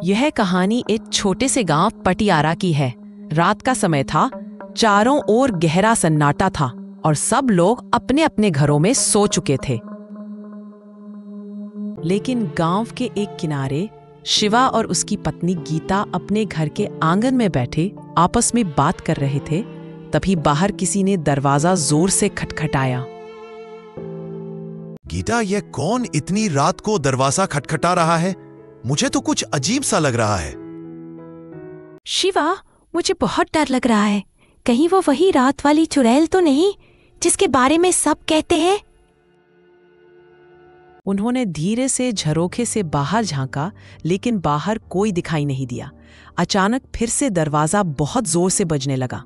यह कहानी एक छोटे से गांव पटियारा की है। रात का समय था, चारों ओर गहरा सन्नाटा था और सब लोग अपने अपने घरों में सो चुके थे। लेकिन गांव के एक किनारे शिवा और उसकी पत्नी गीता अपने घर के आंगन में बैठे आपस में बात कर रहे थे। तभी बाहर किसी ने दरवाजा जोर से खटखटाया। गीता, यह कौन इतनी रात को दरवाजा खटखटा रहा है? मुझे तो कुछ अजीब सा लग रहा है। शिवा, मुझे बहुत डर लग रहा है। कहीं वो वही रात वाली चुड़ैल तो नहीं जिसके बारे में सब कहते हैं? उन्होंने धीरे से झरोखे से बाहर झांका, लेकिन बाहर कोई दिखाई नहीं दिया। अचानक फिर से दरवाजा बहुत जोर से बजने लगा।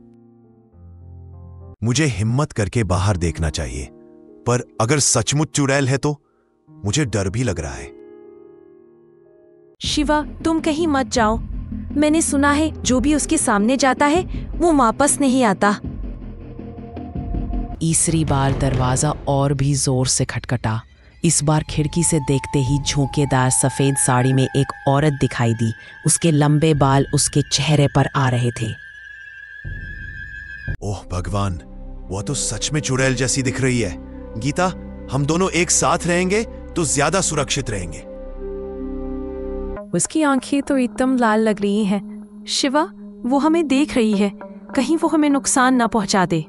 मुझे हिम्मत करके बाहर देखना चाहिए, पर अगर सचमुच चुड़ैल है तो मुझे डर भी लग रहा है। शिवा, तुम कहीं मत जाओ। मैंने सुना है जो भी उसके सामने जाता है वो वापस नहीं आता। तीसरी बार दरवाजा और भी जोर से खटखटा। इस बार खिड़की से देखते ही झोंकेदार सफेद साड़ी में एक औरत दिखाई दी। उसके लंबे बाल उसके चेहरे पर आ रहे थे। ओह भगवान, वह तो सच में चुड़ैल जैसी दिख रही है। गीता, हम दोनों एक साथ रहेंगे तो ज्यादा सुरक्षित रहेंगे। उसकी आंखें तो एकदम लाल लग रही हैं। शिवा, वो हमें देख रही है। कहीं वो हमें नुकसान ना पहुंचा दे।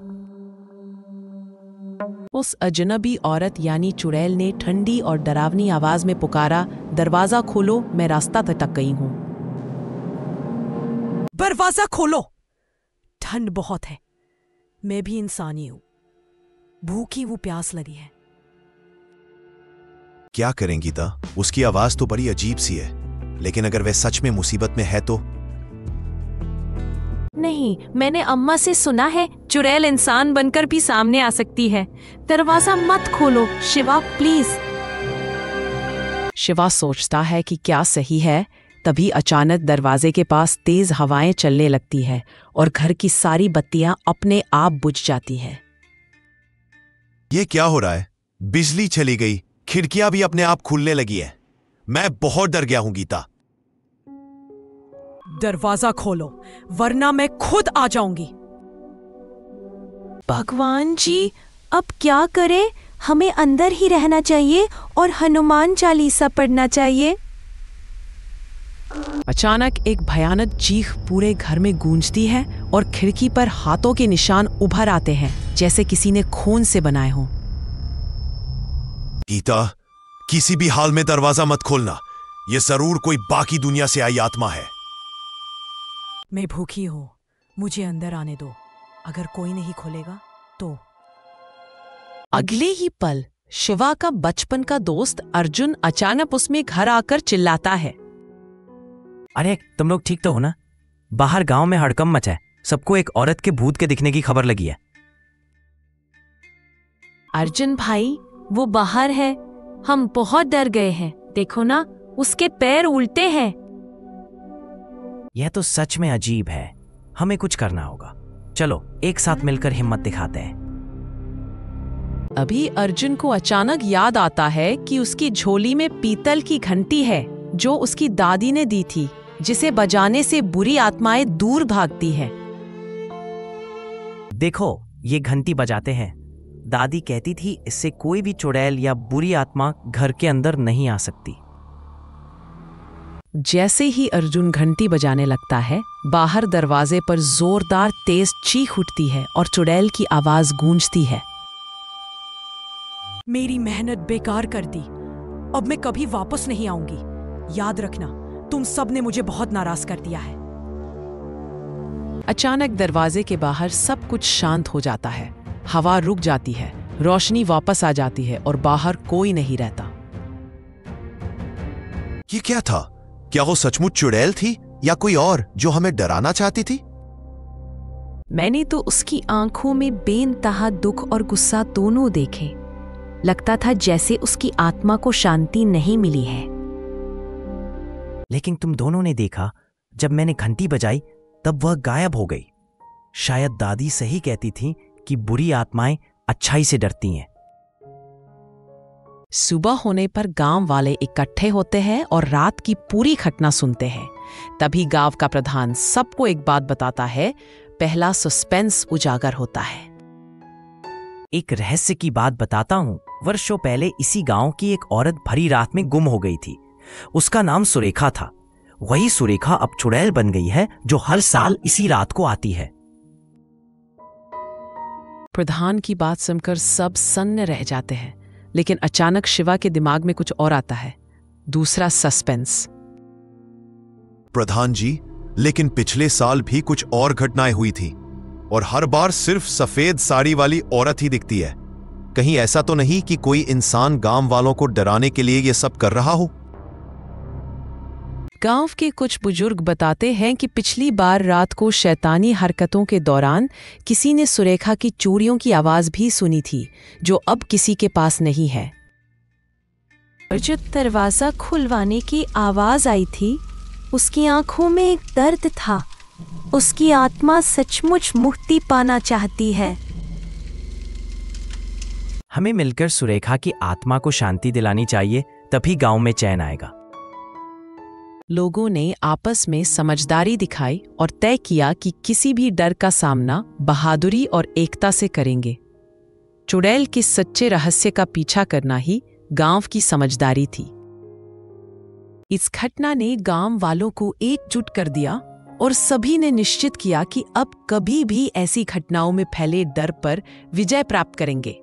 उस अजनबी औरत यानी चुड़ैल ने ठंडी और डरावनी आवाज में पुकारा, दरवाजा खोलो, मैं रास्ता भटक गई हूं। दरवाजा खोलो। ठंड बहुत है। मैं भी इंसानी हूं। भूखी वो प्यास लगी है। क्या करें गीता, उसकी आवाज तो बड़ी अजीब सी है, लेकिन अगर वह सच में मुसीबत में है तो? नहीं, मैंने अम्मा से सुना है चुड़ैल इंसान बनकर भी सामने आ सकती है। दरवाजा मत खोलो शिवा, प्लीज। शिवा सोचता है कि क्या सही है। तभी अचानक दरवाजे के पास तेज हवाएं चलने लगती है और घर की सारी बत्तियां अपने आप बुझ जाती हैं। ये क्या हो रहा है? बिजली चली गई, खिड़कियां भी अपने आप खुलने लगी है। मैं बहुत डर गया हूं गीता। दरवाजा खोलो वरना मैं खुद आ जाऊंगी। भगवान जी, अब क्या करें? हमें अंदर ही रहना चाहिए और हनुमान चालीसा पढ़ना चाहिए। अचानक एक भयानक चीख पूरे घर में गूंजती है और खिड़की पर हाथों के निशान उभर आते हैं, जैसे किसी ने खून से बनाए हों। गीता, किसी भी हाल में दरवाजा मत खोलना। यह जरूर कोई बाकी दुनिया से आई आत्मा है। मैं भूखी हूं, मुझे अंदर आने दो। अगर कोई नहीं खोलेगा तो? अगले ही पल शिवा का बचपन का दोस्त अर्जुन अचानक उसमें घर आकर चिल्लाता है। अरे तुम लोग ठीक तो हो ना? बाहर गांव में हड़कंप मचा है। सबको एक औरत के भूत के दिखने की खबर लगी है। अर्जुन भाई, वो बाहर है। हम बहुत डर गए हैं। देखो ना, उसके पैर उल्टे हैं। यह तो सच में अजीब है। हमें कुछ करना होगा। चलो एक साथ मिलकर हिम्मत दिखाते हैं। अभी अर्जुन को अचानक याद आता है कि उसकी झोली में पीतल की घंटी है जो उसकी दादी ने दी थी, जिसे बजाने से बुरी आत्माएं दूर भागती हैं। देखो, ये घंटी बजाते हैं। दादी कहती थी इससे कोई भी चुड़ैल या बुरी आत्मा घर के अंदर नहीं आ सकती। जैसे ही अर्जुन घंटी बजाने लगता है, बाहर दरवाजे पर जोरदार तेज चीख उठती है और चुड़ैल की आवाज गूंजती है। मेरी मेहनत बेकार कर दी। अब मैं कभी वापस नहीं आऊंगी। याद रखना, तुम सब ने मुझे बहुत नाराज कर दिया है। अचानक दरवाजे के बाहर सब कुछ शांत हो जाता है। हवा रुक जाती है, रोशनी वापस आ जाती है और बाहर कोई नहीं रहता। ये क्या था? क्या वो सचमुच चुड़ैल थी या कोई और जो हमें डराना चाहती थी? मैंने तो उसकी आंखों में बेइंतहा दुख और गुस्सा दोनों देखे। लगता था जैसे उसकी आत्मा को शांति नहीं मिली है। लेकिन तुम दोनों ने देखा, जब मैंने घंटी बजाई तब वह गायब हो गई। शायद दादी सही कहती थी कि बुरी आत्माएं अच्छाई से डरती हैं। सुबह होने पर गांव वाले इकट्ठे होते हैं और रात की पूरी घटना सुनते हैं। तभी गांव का प्रधान सबको एक बात बताता है। पहला सस्पेंस उजागर होता है। एक रहस्य की बात बताता हूँ। वर्षों पहले इसी गांव की एक औरत भरी रात में गुम हो गई थी। उसका नाम सुरेखा था। वही सुरेखा अब चुड़ैल बन गई है, जो हर साल इसी रात को आती है। प्रधान की बात सुनकर सब सन्न रह जाते हैं, लेकिन अचानक शिवा के दिमाग में कुछ और आता है। दूसरा सस्पेंस। प्रधान जी, लेकिन पिछले साल भी कुछ और घटनाएं हुई थी और हर बार सिर्फ सफेद साड़ी वाली औरत ही दिखती है। कहीं ऐसा तो नहीं कि कोई इंसान गांव वालों को डराने के लिए यह सब कर रहा हो? गांव के कुछ बुजुर्ग बताते हैं कि पिछली बार रात को शैतानी हरकतों के दौरान किसी ने सुरेखा की चूड़ियों की आवाज भी सुनी थी, जो अब किसी के पास नहीं है। और जो दरवाजा खुलवाने की आवाज आई थी, उसकी आंखों में एक दर्द था। उसकी आत्मा सचमुच मुक्ति पाना चाहती है। हमें मिलकर सुरेखा की आत्मा को शांति दिलानी चाहिए, तभी गांव में चैन आएगा। लोगों ने आपस में समझदारी दिखाई और तय किया कि किसी भी डर का सामना बहादुरी और एकता से करेंगे। चुड़ैल के सच्चे रहस्य का पीछा करना ही गांव की समझदारी थी। इस घटना ने गांव वालों को एकजुट कर दिया और सभी ने निश्चित किया कि अब कभी भी ऐसी घटनाओं में फैले डर पर विजय प्राप्त करेंगे।